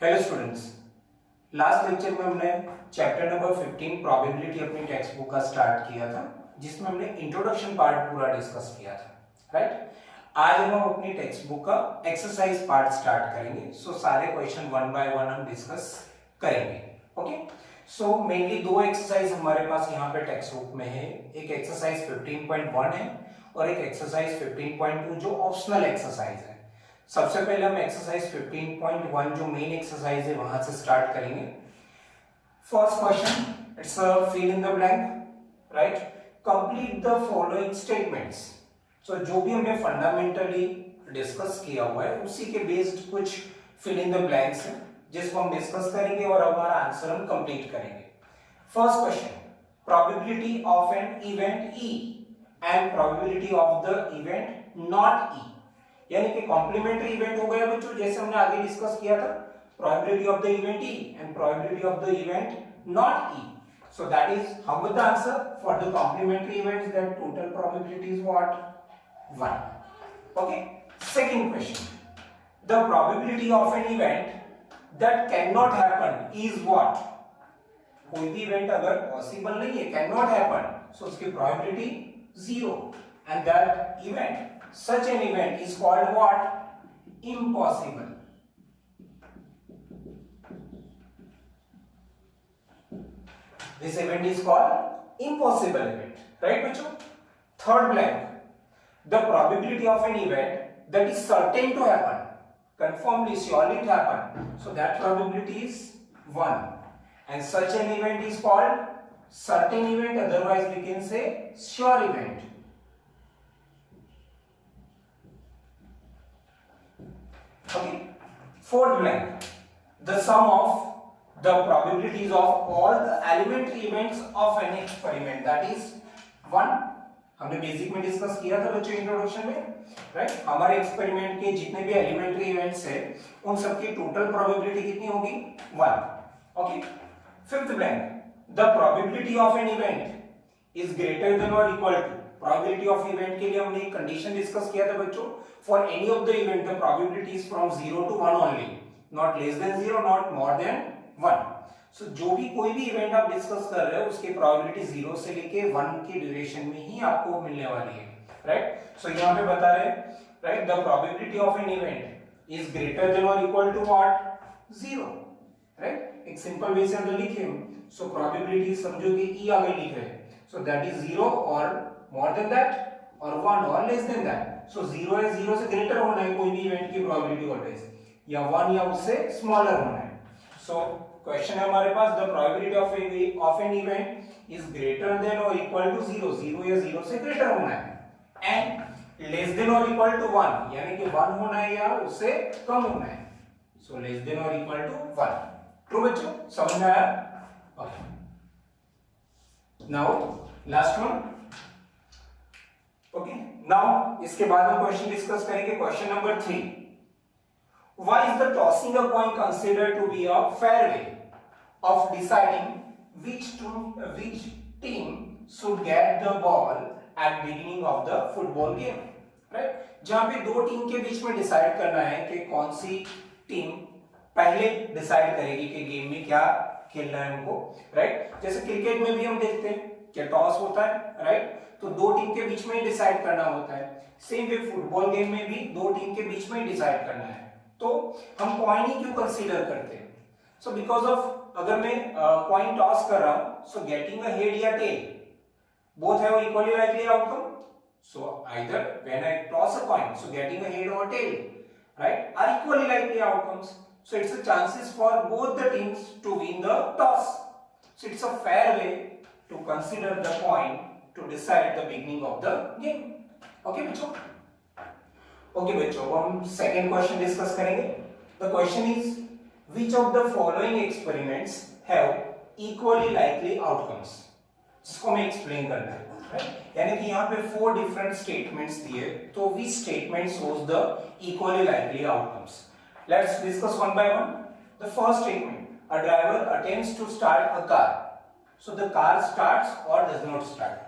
Hello students, last lecture में हमने chapter number 15 probability अपनी टेक्स्ट बुक का स्टार्ट किया था, जिसमें हमने इंट्रोडक्शन पार्ट पूरा डिस्कस किया था, राइट। आज हम अपनी टेक्स्ट बुक का एक्सरसाइज पार्ट स्टार्ट करेंगे। सो सारे क्वेश्चन वन बाय वन हम डिस्कस करेंगे। ओके, सो मेनली दो एक्सरसाइज हमारे पास यहाँ पे टेक्स्ट बुक में है। एक एक्सरसाइज 15.1 है और एक एक्सरसाइज 15.2 जो ऑप्शनल एक्सरसाइज है। सबसे पहले हम एक्सरसाइज 15.1 जो मेन एक्सरसाइज है वहां से स्टार्ट करेंगे। First question, it's a fill in the blank, right. Complete the following statements. So जो भी हमने फंडामेंटली डिस्कस किया हुआ है उसी के बेस्ड कुछ फिल इन द ब्लैंक्स हैं जिसको हम डिस्कस करेंगे और हमारा आंसर हम कंप्लीट करेंगे। First question, probability of an event E and probability of the event not E, यानी कि कॉम्प्लीमेंट्री इवेंट हो गया बच्चों, जैसे हमने आगे डिस्कस किया था, probability of the event E and probability of the event not E. So that is how with the answer for the complementary events that total probability is what? 1. Okay, second question, the probability of an event that cannot happen is what? कोई भी event अगर possible नहीं है, cannot happen, so उसकी probability 0 and that event, such an event is called what? Impossible. This event is called impossible event, right बच्चों? Third blank, the probability of an event that is certain to happen, confirmly, surely to happen, so that probability is 1 and such an event is called certain event, otherwise we can say sure event. Okay, fourth blank, the sum of the probabilities of all the elementary events of an experiment, that is 1. हमने basic में discuss किया था बच्चों introduction में, right. हमारे experiment के जितने भी एलिमेंट्री इवेंट्स है उन सबकी टोटल प्रोबेबिलिटी कितनी होगी? 1. Okay, fifth blank, the probability of an event is greater than or equal to. Probability of event के लिए हमने एक कंडीशन डिस्कस किया था बच्चों, for any of the event the probability is from 0 to 1 only, not less than 0, not more than 1. So जो भी कोई भी इवेंट आप डिस्कस कर रहे हो उसकी प्रोबेबिलिटी 0 से लेके 1 की ड्यूरेशन में ही आपको मिलने वाली है, राइट। सो यहाँ पे बता रहे, right, the probability of an event is greater than or equal to what? 0, right. एक सिंपल वे से अगर लिखे, सो प्रोबेबिलिटी समझो कि e आगे लिख रहे हैं, सो दैट इज 0 और मोर देन दैट और 1 और लेस देन दैट। सो 0 है, 0 से ग्रेटर होना है कोई भी इवेंट की प्रोबेबिलिटी ऑलवेज, या 1 या उससे स्मॉलर होना है। सो क्वेश्चन है हमारे पास, the probability of an event is greater than or equal to 0, 0 या 0 से ग्रेटर होना है, and less than or equal to 1, यानी कि 1 होना है या उससे कम होना है। So less than or equal to 1। True बच्चों, समझ में आया? Okay, now last one. Okay, now इसके बाद हम क्वेश्चन डिस्कस करेंगे। Question number 3, why is the tossing a coin considered to be a fair way of deciding which team should get the ball at beginning of the football game, right? जहां पे दो team के बीच में decide करना है कि कौन सी team पहले डिसाइड करेगी कि गेम में क्या खेलना है उनको, राइट। जैसे क्रिकेट में भी हम देखते हैं कि टॉस होता है, राइट, तो दो टीम के बीच में ही डिसाइड करना होता है। सेम वे फुटबॉल गेम में भी दो टीम के बीच में ही डिसाइड करना है। तो हम कॉइन ही क्यों कंसीडर करते हैं? सो बिकॉज ऑफ, अगर मैं कॉइन टॉस कर रहा हूं, सो गेटिंग अ हेड या tail both have equally likely outcome. So either when I toss a coin, so getting a head or tail, right, are equally likely outcomes. So it's a chances for both the teams to win the toss. So it's a fair way to consider the coin to decide the beginning of the game. Okay बच्चों? Okay बच्चों, हम second question discuss करेंगे। The question is, which of the following experiments have equally likely outcomes. इसको मैं explain करना है, right. यानी कि यहाँ पे 4 डिफरेंट स्टेटमेंट्स दिए, तो which statement shows the equally likely outcomes. Let's discuss one by one. The first statement, a driver attempts to start a car, so the car starts or does not start.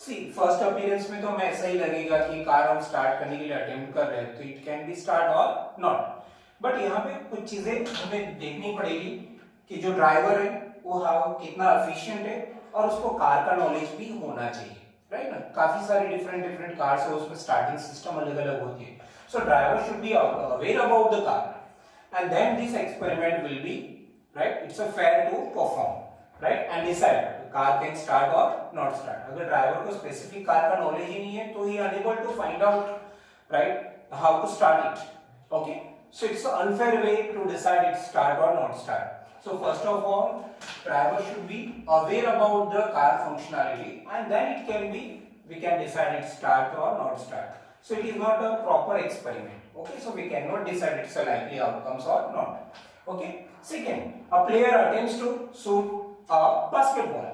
See first appearance में तो हमें ऐसा ही लगेगा कि car हम start करने के लिए अटेम्प्ट कर रहे हैं, तो it can be start or not. But यहाँ पे कुछ चीजें हमें देखनी पड़ेगी कि जो ड्राइवर है वो कितना एफिशिएंट है और उसको कार का नॉलेज भी होना चाहिए, राइट ना। काफी सारी डिफरेंट कार्स है, उसमें स्टार्टिंग सिस्टम अलग अलग होती है। So driver should be aware about the car and then this experiment will be right, it's a fair to perform, right, and decide car can start or not start. अगर driver को specific car का knowledge ही नहीं है तो ही unable to find out right how to start it. Okay, so it's an unfair way to decide it start or not start. So first of all, driver should be aware about the car functionality and then it can be, we can decide it start or not start. So it is not a proper experiment. Okay, so we cannot decide it's a likely outcomes or not. Okay, second, a player attempts to shoot a basketball.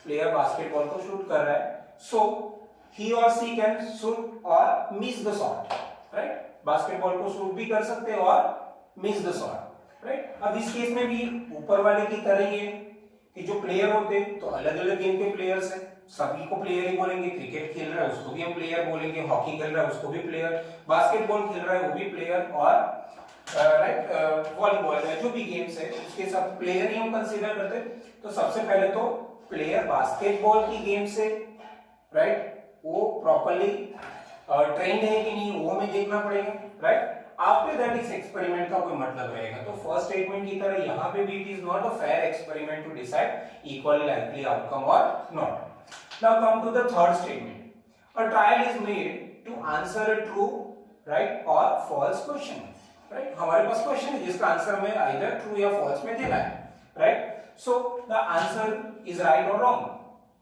Player basketball को shoot कर रहा है, so he or she can shoot or miss the shot, right? Basketball को shoot भी कर सकते हैं और मिस द शॉट, राइट। अब इस केस में भी ऊपर वाले की तरह ही है कि जो प्लेयर होते हैं तो अलग अलग गेम के प्लेयर्स हैं, सभी को प्लेयर ही बोलेंगे। क्रिकेट खेल रहा है उसको भी हम प्लेयर बोलेंगे, हॉकी खेल रहा है उसको भी प्लेयर, बास्केटबॉल खेल रहा है वो भी प्लेयर, और राइट वॉलीबॉल जो भी गेम्स है उसके सब प्लेयर ही हम कंसीडर करते हैं। तो सबसे पहले तो प्लेयर बास्केटबॉल की गेम से राइट वो प्रॉपर्ली ट्रेंड है कि नहीं वो हमें देखना पड़ेगा, राइट। आफ्टर दैट इस एक्सपेरिमेंट का कोई मतलब रहेगा। तो फर्स्ट स्टेटमेंट की तरह यहाँ पे भी it is not a fair experiment to decide equally likely outcome or not. Now come to the third statement, a trial is made to answer a true right or false question, right. हमारे पास question है जिसका answer हमें either true या false में देना है, right. So the answer is right और रॉन्ग।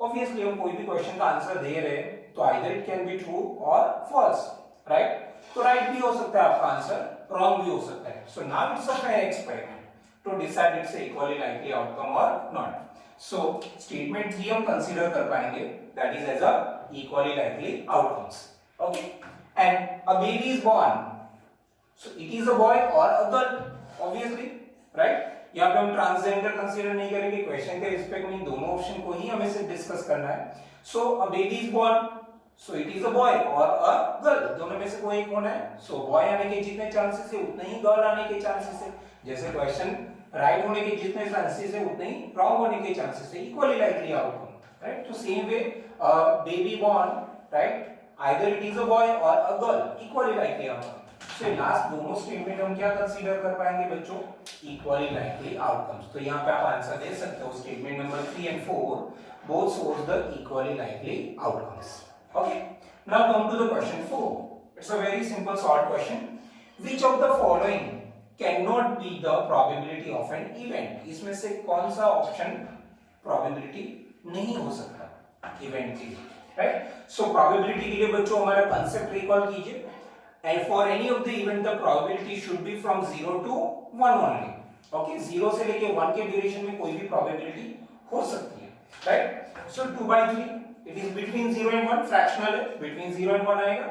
ऑब्वियसली हम कोई भी क्वेश्चन का आंसर दे रहे हैं तो either it can be true और फॉल्स, राइट। तो राइट भी हो सकता है आपका आंसर, रॉन्ग भी हो सकता है। So now it's a fair experiment to decide it's equally likely outcome or not. So statement 3 हम कंसीडर कर पाएंगे, that is as a equally likely outcomes. Okay, and a baby is born, so it is a boy or a girl, obviously, right. यहाँ पे हम transgender consider नहीं करेंगे, question के respect में दोनों ऑप्शन को ही हमें से डिस्कस करना है। So a baby is born, so it is a boy or a girl, दोनों में से कोई एक होना है। सो बॉय आने के जितने चांसेस है उतने ही गर्ल आने के चांसेस है। जैसे क्वेश्चन राइट होने के जितने चांसेस है उतने ही रॉन्ग होने के चांसेस है, इक्वली लाइकली आउटकम, राइट। तो same way baby born, right, either it is a boy or a girl, equally likely outcome. So last दोनों स्टेटमेंट हम क्या कंसीडर कर पाएंगे बच्चों, इक्वली लाइकली आउटकम्स। तो यहाँ पे आप आंसर दे सकते हो statement number 3 and 4 both shows the equally likely outcomes. Okay, now come to the question 4. It's a very simple short question. Which of the following cannot be the probability of an event? इसमें से कौन सा option probability नहीं हो सकता event के लिए, right. So probability के लिए बच्चों हमारा कांसेप्ट रिकॉल कीजिए, and for any of the event the probability should be from 0 to 1 only. Okay, 0 से लेके 1 के ड्यूरेशन में कोई भी प्रोबेबिलिटी हो सकती है, right. So 2/3 it is between 0 and 1, fractional है, बिटवीन 0 and 1 आएगा।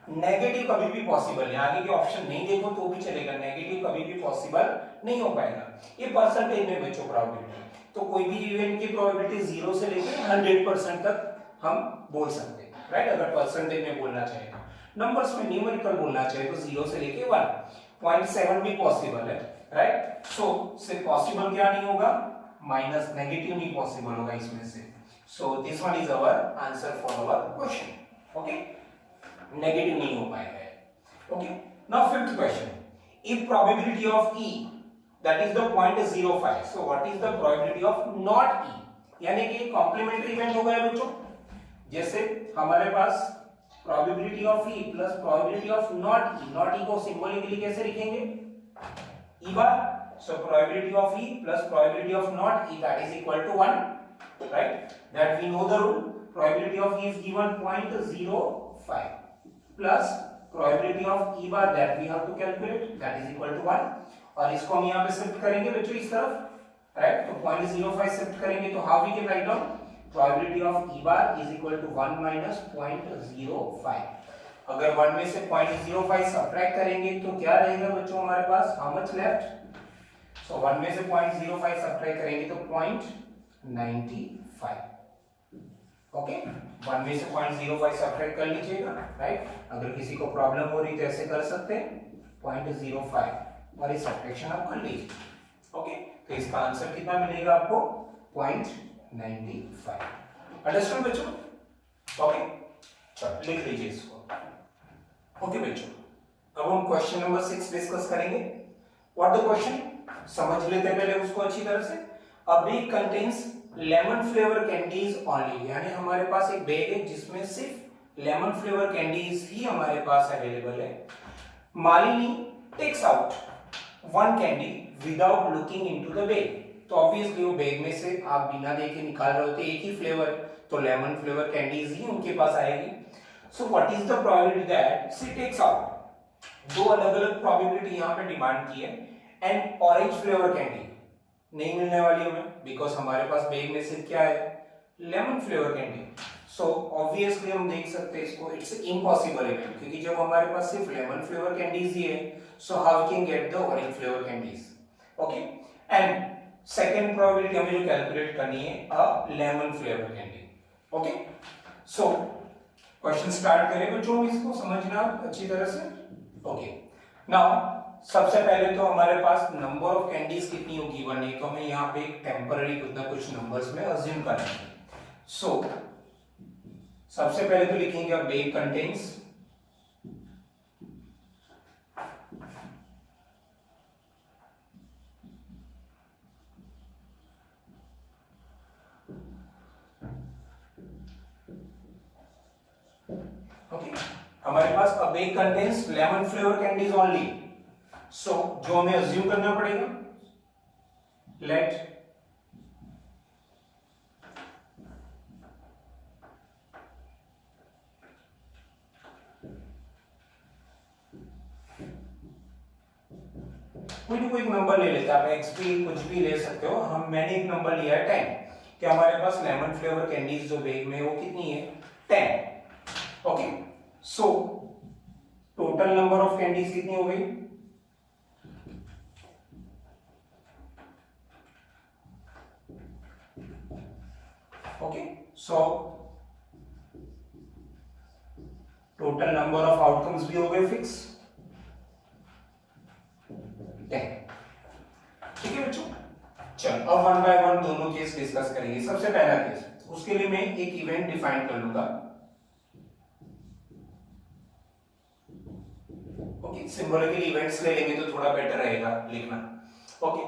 नेगेटिव कभी भी पॉसिबल है, आगे के ऑप्शन नहीं देखो तो भी चलेगा, नेगेटिव कभी भी पॉसिबल नहीं हो पाएगा। ये परसेंटेज में बच्चों प्रोबेबिलिटी, तो कोई भी इवेंट की प्रोबेबिलिटी 0 से लेकर 100% तक हम बोल सकते हैं, राइट। अगर परसेंटेज में बोलना चाहिए तो, नंबर्स में न्यूमेरिकल बोलना चाहिए तो 0 से लेके 1, 0.7 भी पॉसिबल है, राइट। सो सिर्फ पॉसिबल क्या नहीं होगा, माइनस नेगेटिव नहीं पॉसिबल होगा इसमें से। So this one is our answer for our question. Okay, negative नहीं हो पाएगा। Okay, now fifth question, if probability of E that is the 0.05, so what is the probability of not E, यानी कि complementary event हो गया बच्चों। जैसे हमारे पास probability of E plus probability of not E को सिंबॉलिकली कैसे लिखेंगे, E bar. So probability of E plus probability of not E that is equal to 1, right, that we know the rule, probability of E is given 0.05 plus probability of E bar that we have to calculate, that is equal to 1, और इसको हम यहाँ पे shift करेंगे बच्चों इस तरफ, right. तो 0.05 शिफ्ट करेंगे तो how we can write down probability of E bar is equal to 1 minus 0.05। अगर 1 में से 0.05 सब्ट्रैक्ट करेंगे तो क्या रहेगा बच्चों हमारे पास, हाउ मच लेफ्ट। सो 1 में से 0.05 सब्ट्रैक्ट करेंगे तो 0.95। ओके, 1 में से 0.05 सब्ट्रैक्ट कर लीजिएगा, राइट। अगर किसी को प्रॉब्लम हो रही तो ऐसे कर सकते हैं 0.05 और ये सब्ट्रैक्शन आप कर लीजिए। ओके, तो इसका आंसर कितना मिलेगा आपको 0.95। अंडरस्टैंड बच्चों? ओके, चलो लिख लीजिए इसको। ओके बच्चों, अब हम क्वेश्चन नंबर 6 डिस्कस करेंगे। व्हाट द क्वेश्चन, समझ लेते हैं पहले उसको अच्छी तरह से। अ bag contains lemon flavour candies only, यानी हमारे पास एक बैग है जिसमें सिर्फ लेमन फ्लेवर कैंडीज ही हमारे पास अवेलेबल है। Malini takes out one candy without looking into the bag, तो ऑब्वियसली वो बैग में से आप बिना देखे निकाल रहे होते, एक ही फ्लेवर, तो लेमन फ्लेवर कैंडीज ही उनके पास आएगी। So what is the probability that she takes out, दो अलग अलग प्रोबेबिलिटी यहां पे डिमांड की है। एंड ऑरेंज फ्लेवर कैंडी नहीं मिलने वाली हमें, बिकॉज हमारे पास बैग में सिर्फ क्या है, lemon flavour candy. So obviously हम देख सकते हैं इसको, इट्स इम्पॉसिबल इवेंट, क्योंकि जब हमारे पास सिर्फ लेमन फ्लेवर कैंडीज ही है, so how we can get the orange flavour candies. Okay, and second probability हमें जो कैलकुलेट करनी है, a lemon flavour candy. Okay, so question start करें बच्चों, इसको समझना अच्छी तरह से। ओके, नाउ सबसे पहले तो हमारे पास नंबर ऑफ कैंडीज कितनी होगी, 1 है, तो हमें यहाँ पे एक टेम्पररी कुछ ना कुछ नंबर्स में अज्यूम करेंगे। सो सबसे पहले तो लिखेंगे बैग कंटेन्स हमारे पास a bag contains lemon flavour candies only. So जो हमें अज्यूम करना पड़ेगा, लेट कोई ना कोई नंबर ले लेते हैं आप, एक्स भी कुछ भी ले सकते हो, मैंने एक नंबर लिया है 10, कि हमारे पास लेमन फ्लेवर कैंडीज जो बैग में वो कितनी है, 10। Okay, so total number of candies कितनी हो गई, okay, so total number of outcomes भी हो गए फिक्स 10। ठीक है बच्चों, चलो अब 1 बाय 1 दोनों केस डिस्कस करेंगे। सबसे पहला केस, उसके लिए मैं एक इवेंट डिफाइन कर लूंगा। ओके, सिंबॉलिकली इवेंट्स ले लेंगे तो थोड़ा बेटर रहेगा लिखना। Okay,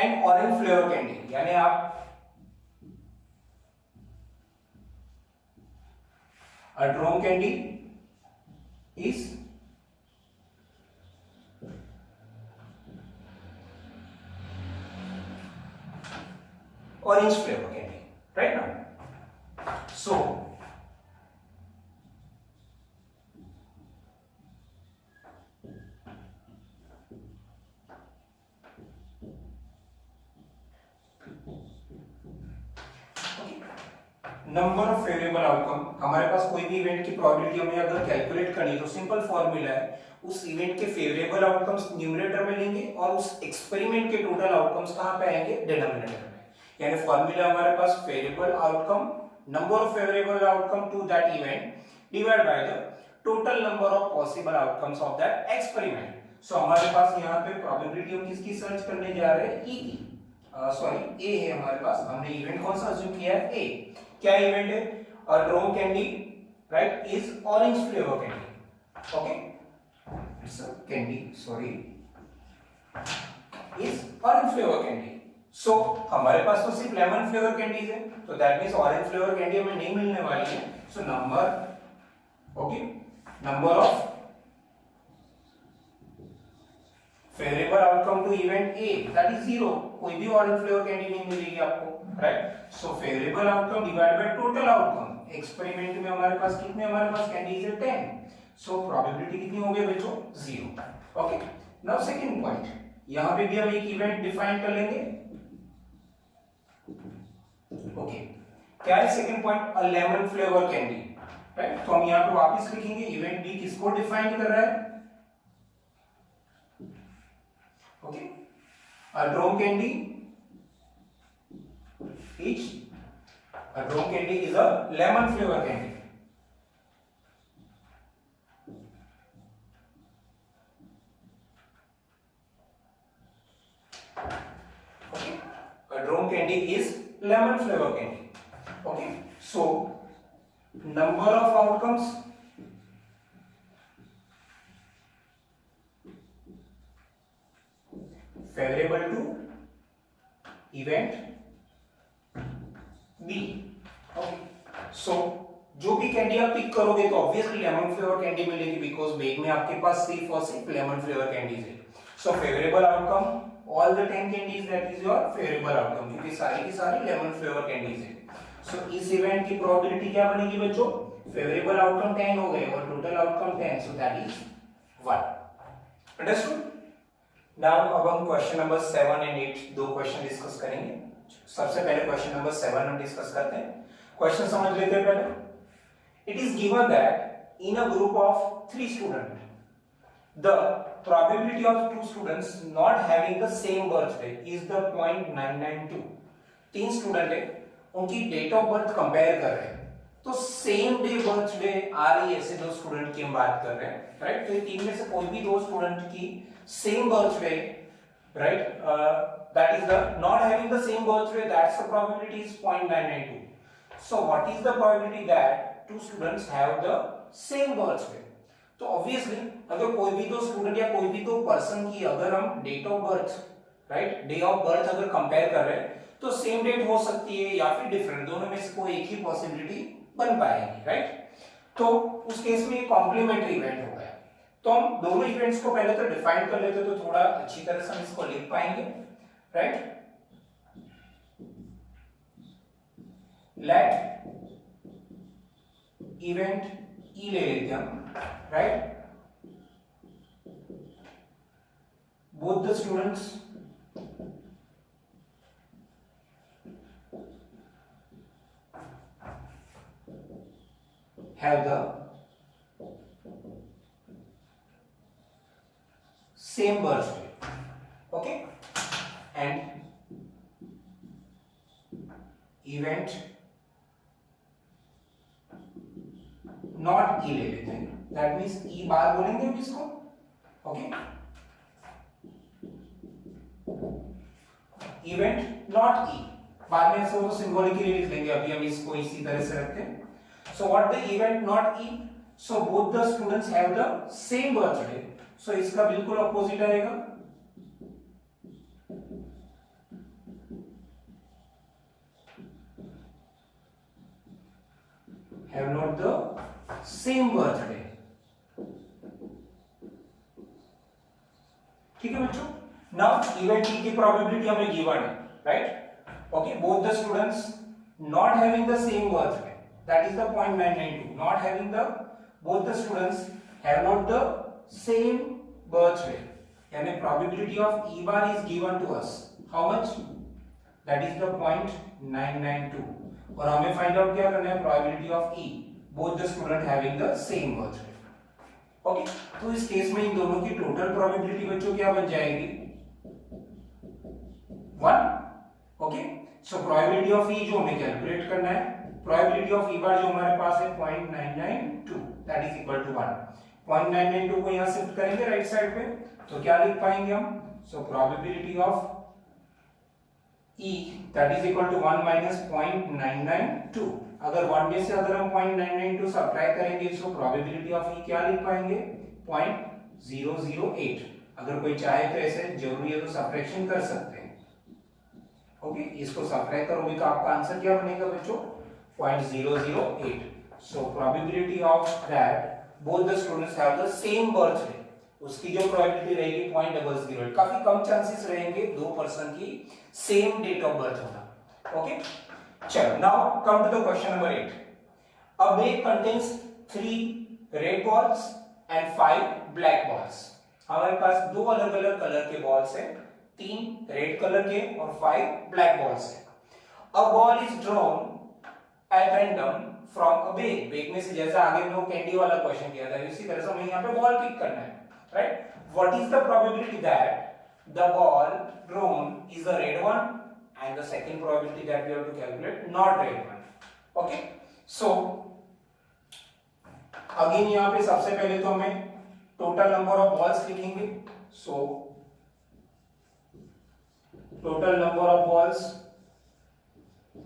and orange flavour candy, यानी आप a drone candy is orange flavor candy, right now? So number of favourable outcome, हमारे पास कोई भी इवेंट की प्रोबेबिलिटी हमें अगर कैलकुलेट करनी है तो सिंपल फॉर्मूला है, उस इवेंट के फेवरेबल आउटकम्स न्यूमरेटर में लेंगे और उस एक्सपेरिमेंट के टोटल आउटकम्स कहां पे आएंगे, डिनोमिनेटर में। यानी फॉर्मूला हमारे पास favourable outcome, number of favourable outcome to that event divide by the total number of possible outcomes of that experiment. So हमारे पास यहां पे प्रोबेबिलिटी हम किसकी सर्च करने जा रहे हैं, ई की, सॉरी ए है हमारे पास, हमने इवेंट कौन सा अज्यूम किया है, ए। क्या इवेंट है, a drawn candy, right, is orange flavour candy. Okay, it's a candy, sorry, is orange flavour candy. So हमारे पास तो सिर्फ लेमन फ्लेवर कैंडीज है, तो that means orange flavour candy हमें नहीं मिलने वाली है। So number, okay, number of favourable outcome to event A, that is 0, कोई भी ऑरेंज फ्लेवर कैंडी नहीं मिलेगी आपको, right. So favourable outcome divide by total outcome, experiment में हमारे पास कितने, हमारे पास कैंडीज है 10, सो प्रोबेबिलिटी कितनी हो गई बच्चों, 0। ओके, नाउ सेकंड पॉइंट, यहां पे भी हम एक इवेंट डिफाइन कर लेंगे। ओके, क्या है सेकंड पॉइंट, अ लेमन फ्लेवर कैंडी, राइट। तो हम यहां पे वापस लिखेंगे इवेंट बी किसको डिफाइन कर रहा है, okay, a drone candy is a lemon flavor candy। candy is lemon flavor candy. Okay, so number of outcomes favorable to event B. Okay, so जो भी कैंडी आप पिक करोगे तो ऑब्वियसली लेमन फ्लेवर कैंडी मिलेगी, because bag में आपके पास सिर्फ और सिर्फ लेमन फ्लेवर कैंडीज है. सो favourable outcome all the 10 candies, that is your favourable outcome, क्योंकि सारी की सारी लेमन फ्लेवर कैंडीज है. सो इस इवेंट की प्रोबेबिलिटी क्या बनेगी बच्चों? फेवरेबल आउटकम 10 हो गए और total outcome 10, so that is 1. Understood? Now अब हम क्वेश्चन नंबर 7 एंड 8 दो क्वेश्चन डिस्कस करेंगे. सबसे पहले क्वेश्चन नंबर 7 हम डिस्कस करते हैं. क्वेश्चन समझ लेते हैं पहले. It is given that in a group of 3 students, the probability of 2 students not having the same birthday is the 0.992. 3 student है, उनकी डेट ऑफ बर्थ कंपेयर कर रहे हैं, तो सेम डे बर्थडे आ रही है, ऐसे 2 स्टूडेंट की हम बात कर रहे हैं, राइट. तो ये 3 में से कोई भी 2 स्टूडेंट की same birthday, right, that is the not having the same birthday, that's the probability is 0.992. So what is the probability that 2 students have the same birthday? तो ऑब्वियसली अगर कोई भी 2 स्टूडेंट या कोई भी 2 पर्सन की अगर हम date of birth, right, day of birth अगर कंपेयर कर रहे हैं तो सेम डेट हो सकती है या फिर डिफरेंट, दोनों में से कोई एक ही पॉसिबिलिटी बन पाएगी, राइट. तो उस केस में ये कॉम्प्लीमेंट्री इवेंट हो गया. तो हम दोनों इवेंट्स को पहले तो डिफाइन कर लेते तो थोड़ा अच्छी तरह से हम इसको लिख पाएंगे, राइट. लेट इवेंट ई ले लेते हम, right. Both the students have the same birthday, okay, and event not E ले लेते हैं, that means E बार बोलेंगे हम इसको, okay, event not E, बाद में इसको सिंबॉलिकली लिख देंगे, अभी हम इसको इसी तरह से रखते हैं. So what the event not E? So both the students have the same birthday. So इसका बिल्कुल ऑपोजिट आएगा. Have not the same birthday. ठीक है बच्चों. Now event E की probability हमें given है, right? Okay, both the students not having the same birthday. That is the 0.992. Not having the both the students have not the same birthday. यानी probability of E bar is given to us. How much? That is the 0.992. और हमें find out क्या करना है? Probability of E. Both the student having the same birthday. Okay? तो इस case में इन दोनों की total probability बच्चों क्या बन जाएगी? 1. Okay? So probability of E जो हमें कैलकुलेट करना है. Probability of E bar जो हमारे पास है 0.992, that is equal to 1. 0.992 को यहाँ शिफ्ट करेंगे राइट साइड पे, तो क्या लिख पाएंगे हम? So probability of E that is equal to 1 minus 0.992. अगर 1 में से अगर हम 0.992 सब्ट्रैक्ट करेंगे तो probability of E क्या लिख पाएंगे? 0.008. अगर कोई चाहे तो ऐसे जरूरी है तो सब्ट्रैक्शन कर सकते हैं. ओके, इसको सब्ट्रैक्ट करोगे तो आपका आंसर क्या बनेगा बच्चों? 0.008. So probability of that both the students have the same birthday, उसकी जो probability रहेगी 0.008. काफी कम चांसेस रहेंगे 2 पर्सन की सेम डेट ऑफ बर्थ होना. ओके, चलो now come to the question number 8. A bag contains 3 red balls and 5 black balls. हमारे पास 2 अलग अलग कलर के बॉल्स हैं, 3 रेड कलर के और 5 ब्लैक बॉल्स हैं. A ball is drawn at random from a bag. Bag में से जैसा आगे हम लोग कैंडी वाला क्वेश्चन किया था, इसी तरह से हमें यहाँ पे बॉल पिक करना है, right. What is the probability that the ball drawn is a red one, and the second probability that we have to calculate not red one. Okay, so again यहाँ पे सबसे पहले तो हमें total number of balls लिखेंगे. So total number of balls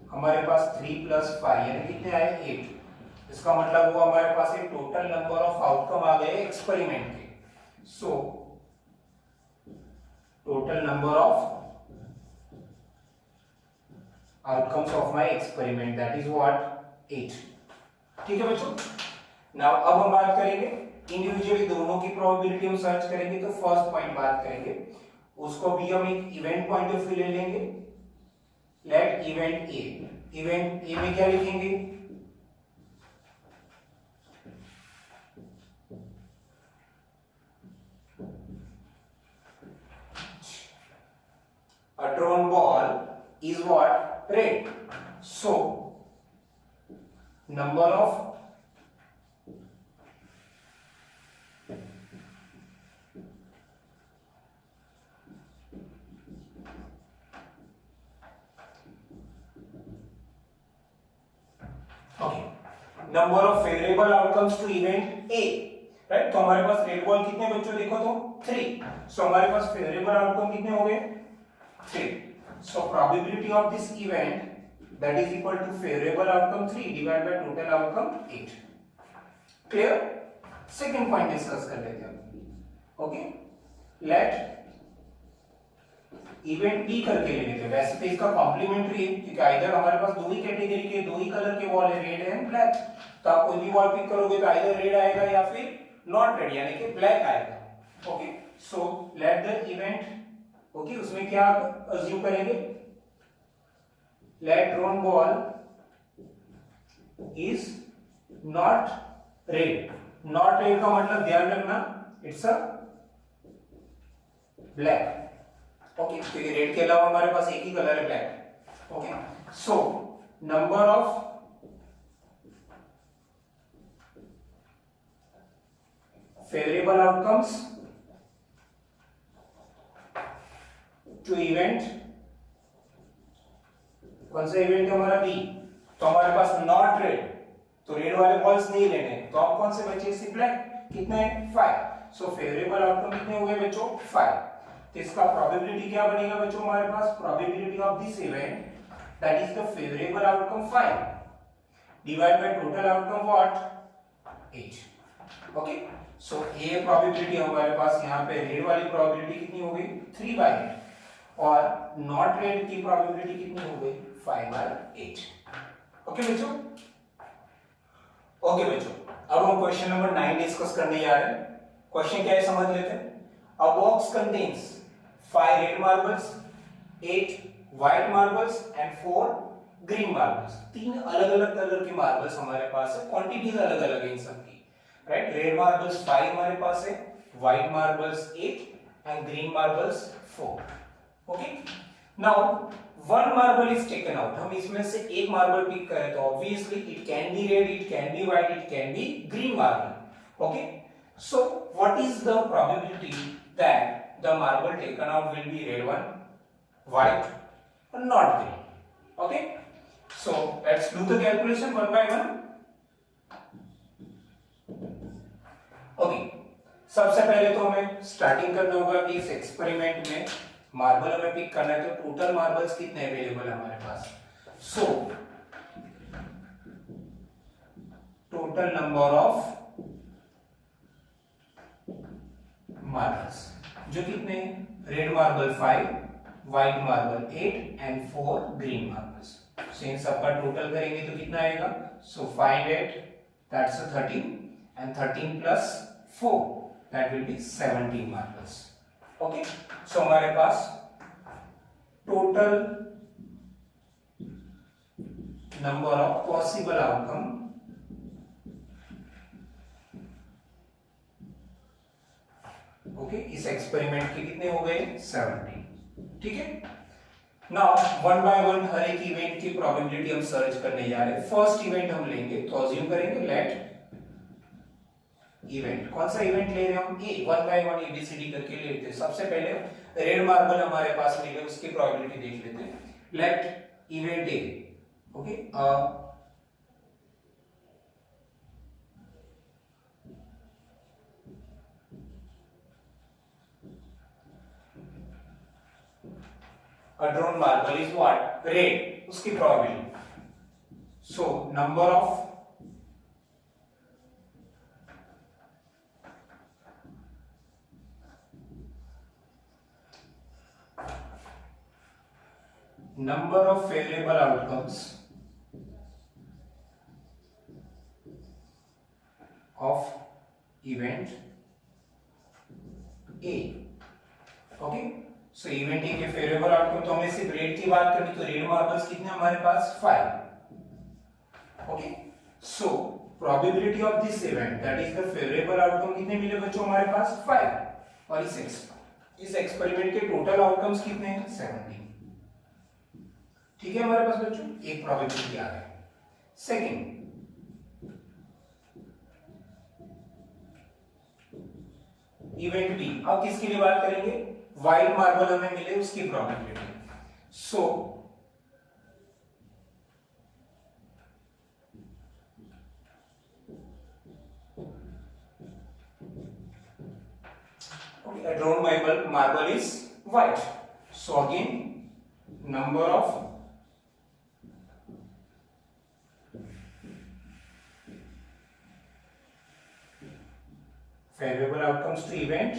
हमारे पास 3 + 5 यानी कितने आए 8। इसका मतलब हुआ हमारे पास एक टोटल नंबर ऑफ आउटकम आ गए एक्सपेरिमेंट के। सो total number of outcomes of my experiment that is what 8। ठीक है बच्चों। नाउ अब हम बात करेंगे इंडिविजुअली दोनों की प्रोबेबिलिटी हम सर्च करेंगे। तो फर्स्ट पॉइंट बात करेंगे, उसको भी हम एक इवेंट पॉइंट ऑफ व्यू ले लेंगे। Let event A, event A में क्या लिखेंगे, a drawn ball is what red, so number of number of favourable outcomes to event A, right. तो हमारे पास रेड बॉल कितने बच्चों देखो तो 3, सो हमारे पास फेवरेबल आउटकम कितने हो गए 3। So probability of this event that is equal to favourable outcome 3 divide by total outcome 8। Clear. Second point discuss कर लेते हैं। ओके, लेट इवेंट बी करके ले लेते हैं। वैसे तो इसका कॉम्प्लीमेंट्री है क्योंकि आइदर हमारे पास दो ही कैटेगरी के दो ही कलर के बॉल है, रेड एंड ब्लैक। तो आप कोई भी बॉल पिक करोगे तो आइदर रेड आएगा या फिर नॉट रेड यानी कि ब्लैक आएगा। Okay, so let the event, okay, उसमें क्या अज्यूम करेंगे, let drawn ball is not red. Not red का मतलब ध्यान रखना इट्स अ ब्लैक। ओके, क्योंकि रेड के अलावा हमारे पास एक ही कलर है black. Okay, so number of favourable outcomes to event, कौन सा इवेंट है हमारा बी। तो हमारे पास नॉट रेड, तो रेड वाले बॉल्स नहीं लेने, तो अब कौन से बचे सी ब्लैक, कितने 5। सो फेवरेबल आउटकम कितने हो गए बच्चों 5। तो इसका प्रोबेबिलिटी क्या बनेगा बच्चों हमारे पास, probability of this event that is the favourable outcome 5 divide by total outcome what 8। Okay, so A probability हमारे पास यहाँ पे रेड वाली प्रोबेबिलिटी कितनी हो गई 3/8 और नॉट रेड की प्रोबेबिलिटी कितनी हो गई 5/8। ओके बच्चों। ओके बच्चों, अब हम क्वेश्चन नंबर 9 डिस्कस करने जा रहे हैं। क्वेश्चन क्या है समझ लेते हैं। A box contains 5 red marbles, 8 white marbles and 4 green marbles। 3 अलग अलग कलर के मार्बल्स हमारे पास है, क्वांटिटीज अलग अलग है इन सब की, राइट। रेड मार्बल्स 5 हमारे पास है, white marbles 8 and green marbles 4। Okay, now one marble is taken out. हम इसमें से एक मार्बल पिक करें तो obviously it can be red, it can be white, it can be green marble. Okay, so what is the probability that the marble taken out will be red one, white or not green? Okay, so let's do the calculation one by one। okay, सबसे पहले तो हमें starting करना होगा कि इस experiment में marble हमें पिक करना है, तो टोटल मार्बल्स कितने अवेलेबल है हमारे पास। So total number of marbles जो कितने, red marble 5, white marble 8 and 4 green marbles. So इन सबका टोटल करेंगे तो कितना आएगा, so 5 8 that's 13 and 13 plus 4 that will be 17 marbles. Okay, so हमारे पास total number of possible outcome okay इस एक्सपेरिमेंट के कितने हो गए 17। ठीक है, नाउ वन बाय वन हर एक इवेंट की प्रोबेबिलिटी हम सर्च करने जा रहे हैं। फर्स्ट इवेंट हम लेंगे तो अज्यूम करेंगे लेट इवेंट, कौन सा इवेंट ले रहे हैं हम, ए। वन बाय वन एबीसीडी करके ले लेते हैं। सबसे पहले रेड मार्बल हमारे पास मिले, उसकी प्रोबेबिलिटी देख लेते हैं। Let event A, okay, a drawn marble is what red, उसकी probability So number of favorable outcomes of event A. Okay, so event A के फेवरेबल आउटकम, तो हमें सिर्फ रेड की बात करनी, तो रेड मार्बल्स कितने हमारे पास 5. Okay, so probability of this event that is the favourable outcome कितने मिले बच्चों हमारे पास 5. और इस एक्सपेरिमेंट के टोटल आउटकम्स कितने हैं 17. ठीक है हमारे पास बच्चों एक प्रोबेबिलिटी आ गई. सेकंड इवेंट बी, अब किसकी लिए बात करेंगे, वाइट मार्बल हमें मिले उसकी probability. So a drawn marble is white. So again number of favorable outcomes to event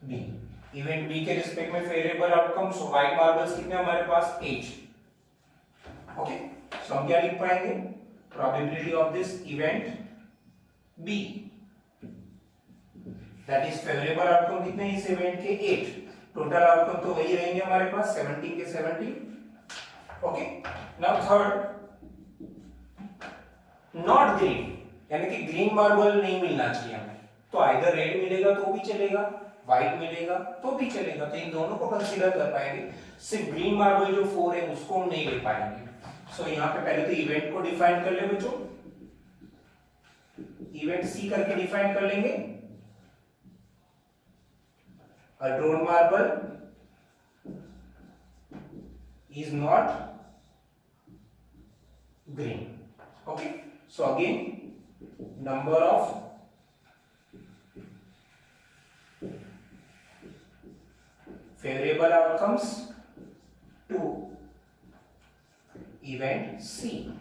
B. Event B के रिस्पेक्ट में फेवरेबल आउटकम, सो व्हाइट मार्बल्स कितने हमारे पास 8. ओके, सो हम क्या लिख पाएंगे, probability of this event B that is favourable outcome कितने इस इवेंट के 8. टोटल आउटकम तो वही रहेंगे हमारे पास 17 के 17. Okay, now third not green, यानी कि ग्रीन मार्बल नहीं मिलना चाहिए हमें, तो आइदर रेड मिलेगा तो भी चलेगा, व्हाइट मिलेगा तो भी चलेगा, तो इन दोनों को कंसीडर कर पाएंगे. सिर्फ ग्रीन मार्बल जो 4 है उसको हम नहीं ले पाएंगे. सो यहाँ पे पहले तो इवेंट को डिफाइन कर ले बच्चों, इवेंट सी करके डिफाइन कर लेंगे. A drawn marble is not green. Okay, so again number of favorable outcomes to event C.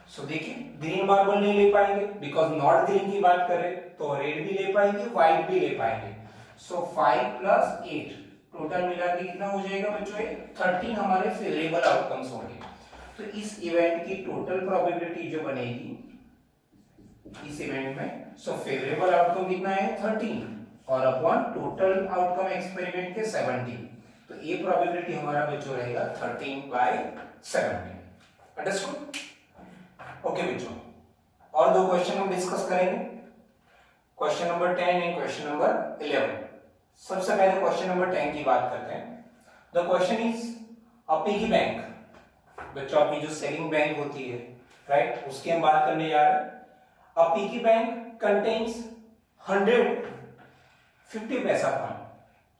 So देखिए ग्रीन मार्बल नहीं ले पाएंगे बिकॉज नॉट ग्रीन की बात करें तो रेड भी ले पाएंगे, व्हाइट भी ले पाएंगे. सो 5 + 8 टोटल मिला के कितना हो जाएगा बच्चों, 13 हमारे फेवरेबल आउटकम्स होंगे. तो इस इवेंट की टोटल प्रोबेबिलिटी जो बनेगी इस इवेंट में, सो फेवरेबल आउटकम कितना है 13 और अपॉन टोटल आउटकम एक्सपेरिमेंट के 17. तो ये प्रोबेबिलिटी हमारा बच्चों रहेगा 13/17. अंडरस्टूड? ओके बच्चों, और दो क्वेश्चन हम डिस्कस करेंगे, question number 10 and question number 11. सबसे पहले क्वेश्चन नंबर 10 की बात करते हैं. The question is a piggy bank. बच्चों अपनी जो सेविंग बैंक होती है राइट, उसकी हम बात करने जा रहे हैं. अ piggy bank contains 100 50 paisa coin,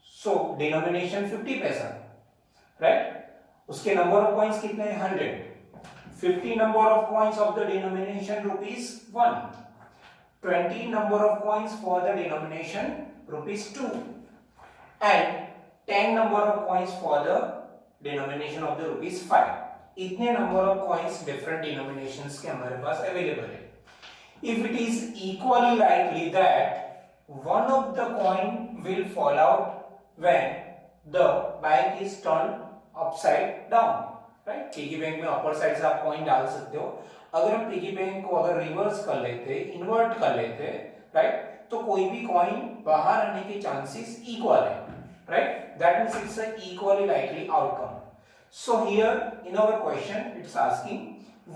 सो डिनोमिनेशन 50 पैसा राइट. उसके नंबर ऑफ कॉइन्स कितने हैं 100. 50 number of coins of the denomination ₹1, 20 number of coins for the denomination ₹2, and 10 number of coins for the denomination of the ₹5. इतने number of coins different denominations के हमारे पास available है. If it is equally likely that one of the coin will fall out when the bank is turned upside down. Right, piggy bank में upper side से आप coin डाल सकते हो. अगर हम पिगी बैंक को अगर रिवर्स कर लेते, इन्वर्ट कर लेते राइट, तो कोई भी कॉइन बाहर आने के चांसेस इक्वल है right. That means it's a equally likely outcome. So here in our question it's asking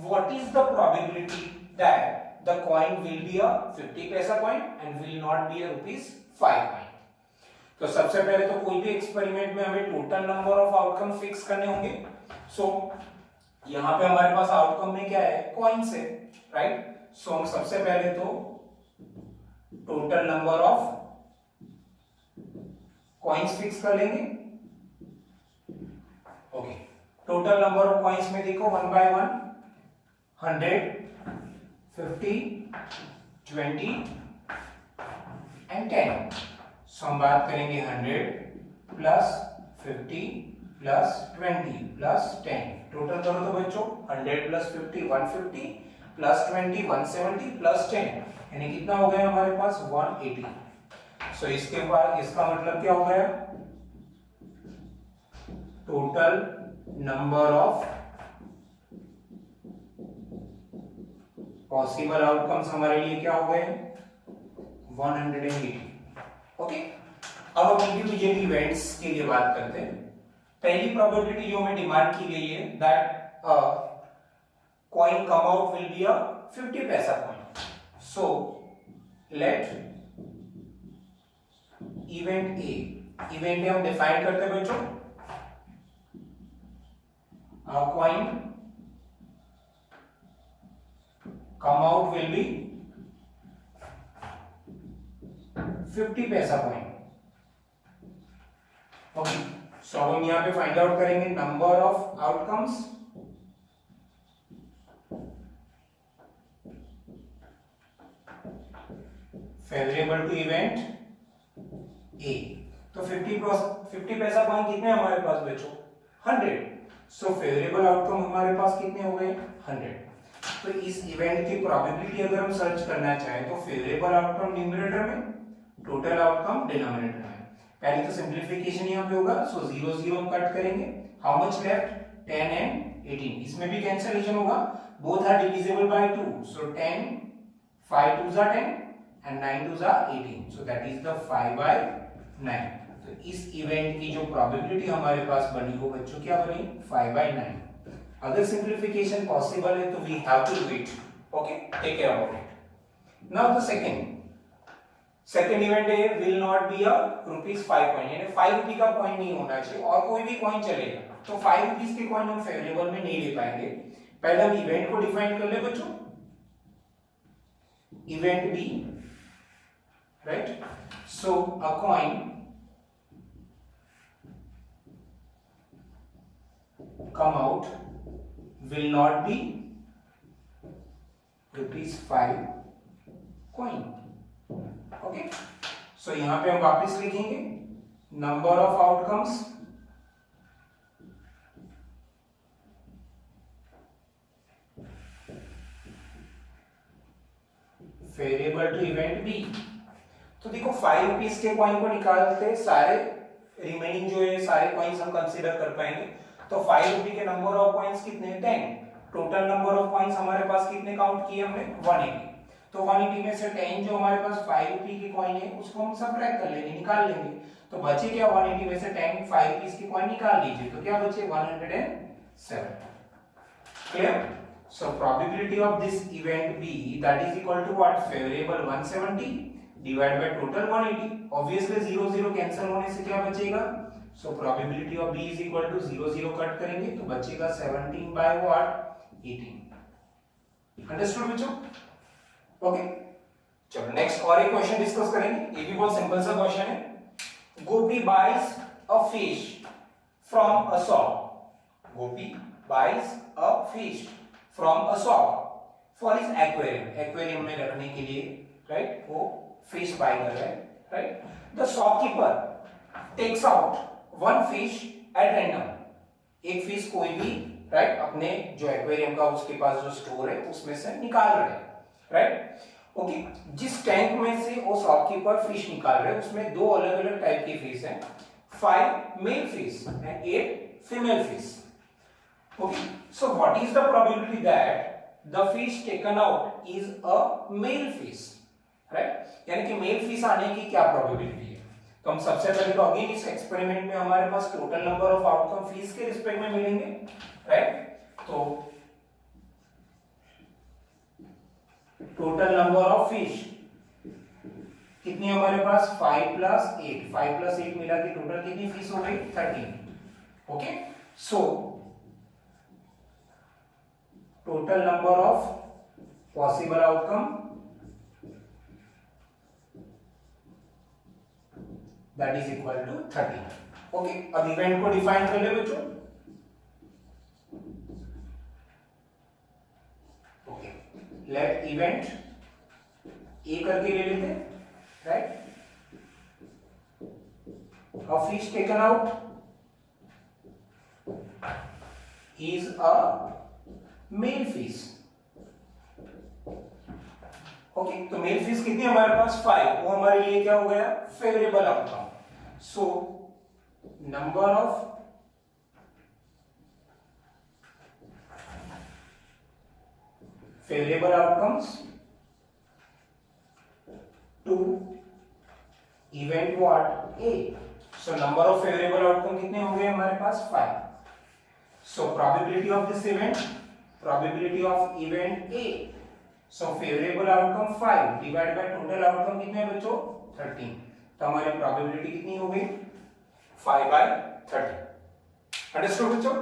what is the probability that the coin will be a 50 paisa coin and will not be a ₹5 coin. तो सबसे पहले तो कोई भी experiment में हमें total number of outcome fix करने होंगे. सो यहां पे हमारे पास आउटकम में क्या है, कॉइन्स है राइट. सो हम सबसे पहले तो total number of coins fix कर लेंगे. Okay, total number of coins में देखो 1 by 1 100 50 20 एंड 10. सो हम बात करेंगे 100 + 50 + 20 + 10 टोटल करो तो बच्चों 100 प्लस 50 150 प्लस 20 170 प्लस 10 यानी कितना हो गया हमारे पास 180। सो इसके बाद इसका मतलब क्या हो गया, total number of possible outcomes हमारे लिए क्या हो गए 180। ओके, अब हम इंडिविजुअल इवेंट्स के लिए बात करते हैं। पहली प्रोबेबिलिटी जो हमें डिमांड की गई है that coin come out will be a 50 paisa coin. So let event A, event A हम डिफाइन करते हैं बच्चों, coin come out will be 50 paisa coin. Okay, so हम यहां पे फाइंड आउट करेंगे number of outcomes favourable to event A. तो 50 paisa coin कितने हमारे पास बच्चों 100। सो फेवरेबल आउटकम हमारे पास कितने हो गए 100। तो इस इवेंट की प्रोबेबिलिटी अगर हम सर्च करना चाहें तो फेवरेबल आउटकम न्यूमरेटर में, टोटल आउटकम डिनोमिनेटर में। पहले तो सिंपलीफिकेशन यहां पे होगा, सो 0 0 हम कट करेंगे। हाउ मच लेफ्ट 10 एंड 18, इसमें भी कैंसिलेशन होगा, both are divisible by 2। So 10 5 2s are 10 and 9 2s are 18, so that is the 5/9। तो इस इवेंट की जो प्रोबेबिलिटी हमारे पास बनी वो बच्चों क्या बनी 5/9। अगर सिंपलीफिकेशन पॉसिबल है तो we have to do it. Okay, take care about it. Now the second event है will not be a ₹5 coin, यानी 5 रुपए का कॉइन नहीं होना चाहिए, और कोई भी कॉइन चलेगा। तो 5 रुपीस के कॉइन हम फेवरेबल में नहीं ले पाएंगे। पहले हम इवेंट को डिफाइन कर ले बच्चों, event B, right. So a coin come out will not be ₹5 coin। Okay, so यहां पे हम वापस लिखेंगे number of outcomes favourable to event B. तो देखो 5 रुपीस के कॉइन को निकालते सारे रिमेनिंग जो है सारे कॉइन्स हम कंसीडर कर पाएंगे। तो 5 रुपए के नंबर ऑफ कॉइन्स कितने 10, टोटल नंबर ऑफ कॉइन्स हमारे पास कितने काउंट किए हमने 180। तो 180 में से 10 जो हमारे पास 5 रुपए की कॉइन है उसको हम सबट्रैक्ट कर लेंगे, निकाल लेंगे। तो बचे क्या 180 में से 10 5 रुपीस की कॉइन निकाल लीजिए, तो क्या बचे 107। Clear? So probability of this event B that is equal to what favourable 170 divide by total 180। Obviously 0 0 cancel होने से क्या बचेगा, so probability of B is equal to 0 0 cut करेंगे तो बचेगा 17/18। अंडरस्टूड बच्चों? ओके, चलो नेक्स्ट और एक क्वेश्चन डिस्कस करेंगे। ये भी बहुत सिंपल सा क्वेश्चन है। Gopi buys a fish from a shop, Gopi buys a fish from a shop for his aquarium, aquarium में रखने के लिए, राइट, वो फिश बाय कर रहा है, right. The shopkeeper takes out one fish at random, एक फिश कोई भी, राइट, अपने जो एक्वेरियम का उसके पास जो स्टोर है उसमें से निकाल रहे हैं, राइट। ओके, जिस टैंक में से वो शॉपकीपर फिश निकाल रहे हैं उसमें 2 अलग अलग टाइप की फिश हैं, 5 male fish and 8 female fish. Okay, so what is the probability that the fish taken out is a male fish, right, यानी कि मेल फिश आने की क्या प्रोबेबिलिटी है। तो हम सबसे पहले तो अगेन इस एक्सपेरिमेंट में हमारे पास total number of outcome fish के रिस्पेक्ट में मिलेंगे, राइट। तो टोटल नंबर ऑफ फिश कितनी हमारे पास 5 + 8, 5 + 8 मिला के टोटल कितनी फिश हो गई 13। Okay, so total number of possible outcome that is equal to 13। Okay, अब इवेंट को डिफाइन कर ले बच्चों। ओके, लेट इवेंट ए करके ले लेते हैं, right. A fish taken out is a male fish. ओके, तो मेल फीस कितनी हमारे पास 5, वो हमारे लिए क्या हो गया, favourable outcome. So number of favorable outcomes to event what A। so number of favorable outcome कितने हो गए हमारे पास 5। so probability of this event, probability of event A, so favorable outcome 5 divided by total outcome कितने हैं बच्चों 13। तो हमारी probability कितनी हो गई 5/30। अंडरस्टूड बच्चों।